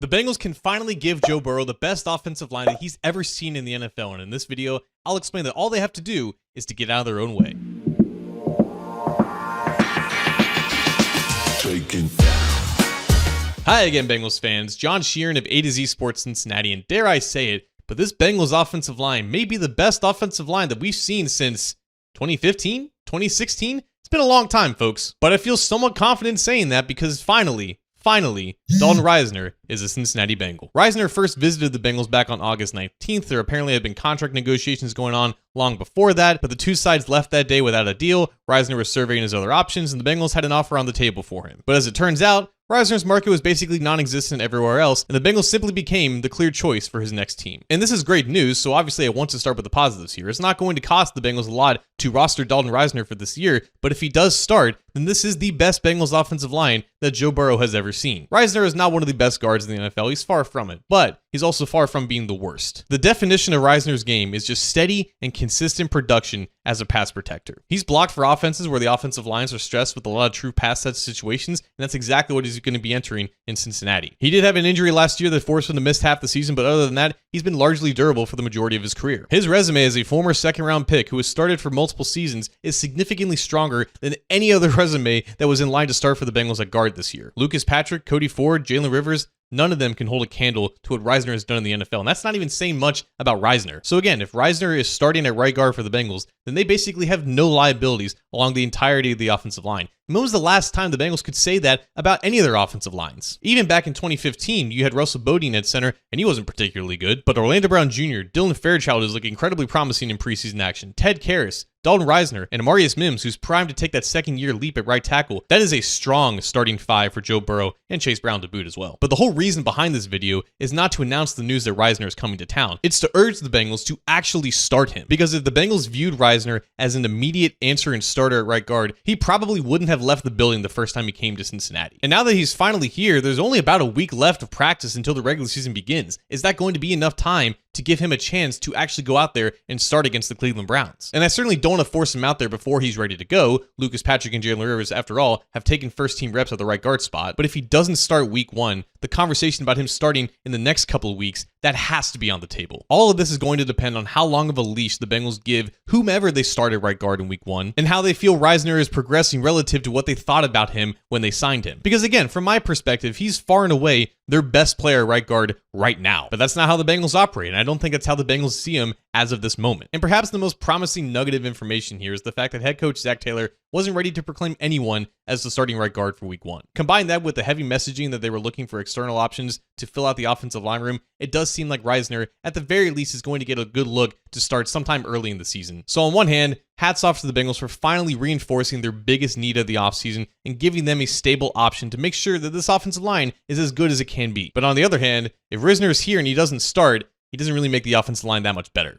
The Bengals can finally give Joe Burrow the best offensive line that he's ever seen in the NFL, and in this video, I'll explain that all they have to do is to get out of their own way. Hi again, Bengals fans. John Sheeran of A to Z Sports Cincinnati, and dare I say it, but this Bengals offensive line may be the best offensive line that we've seen since 2015, 2016. It's been a long time, folks, but I feel somewhat confident saying that because finally, Dalton Risner is a Cincinnati Bengal. Risner first visited the Bengals back on August 19th. There apparently had been contract negotiations going on long before that, but the two sides left that day without a deal. Risner was surveying his other options, and the Bengals had an offer on the table for him. But as it turns out, Risner's market was basically non-existent everywhere else, and the Bengals simply became the clear choice for his next team. And this is great news, so obviously I want to start with the positives here. It's not going to cost the Bengals a lot to roster Dalton Risner for this year, but if he does start, then this is the best Bengals offensive line that Joe Burrow has ever seen. Risner is not one of the best guards in the NFL, he's far from it, but he's also far from being the worst. The definition of Risner's game is just steady and consistent production as a pass protector. He's blocked for offenses where the offensive lines are stressed with a lot of true pass set situations, and that's exactly what he's going to be entering in Cincinnati. He did have an injury last year that forced him to miss half the season, but other than that, he's been largely durable for the majority of his career. His resume as a former second-round pick who has started for multiple seasons is significantly stronger than any other resume that was in line to start for the Bengals at guard this year. Lucas Patrick, Cody Ford, Jalen Rivers, none of them can hold a candle to what Risner has done in the NFL, and that's not even saying much about Risner. So again, if Risner is starting at right guard for the Bengals, then they basically have no liabilities along the entirety of the offensive line. And when was the last time the Bengals could say that about any of their offensive lines? Even back in 2015, you had Russell Bodine at center, and he wasn't particularly good, but Orlando Brown Jr., Dylan Fairchild is looking incredibly promising in preseason action, Ted Karras, Dalton Risner, and Amarius Mims, who's primed to take that second-year leap at right tackle. That is a strong starting five for Joe Burrow and Chase Brown to boot as well. But the whole reason behind this video is not to announce the news that Risner is coming to town. It's to urge the Bengals to actually start him. Because if the Bengals viewed Risner as an immediate answer and starter at right guard, he probably wouldn't have left the building the first time he came to Cincinnati. And now that he's finally here, there's only about a week left of practice until the regular season begins. Is that going to be enough time to give him a chance to actually go out there and start against the Cleveland Browns? And I certainly don't want to force him out there before he's ready to go. Lucas Patrick and Jalen Rivers, after all, have taken first-team reps at the right guard spot. But if he doesn't start week one, the conversation about him starting in the next couple of weeks, that has to be on the table. All of this is going to depend on how long of a leash the Bengals give whomever they start at right guard in week one, and how they feel Risner is progressing relative to what they thought about him when they signed him. Because again, from my perspective, he's far and away their best player at right guard right now. But that's not how the Bengals operate, and I don't think that's how the Bengals see him as of this moment. And perhaps the most promising nugget of information here is the fact that head coach Zach Taylor wasn't ready to proclaim anyone as the starting right guard for week one. Combine that with the heavy messaging that they were looking for external options to fill out the offensive line room, it does seem like Risner, at the very least, is going to get a good look to start sometime early in the season. So on one hand, hats off to the Bengals for finally reinforcing their biggest need of the offseason and giving them a stable option to make sure that this offensive line is as good as it can be. But on the other hand, if Risner is here and he doesn't start, he doesn't really make the offensive line that much better.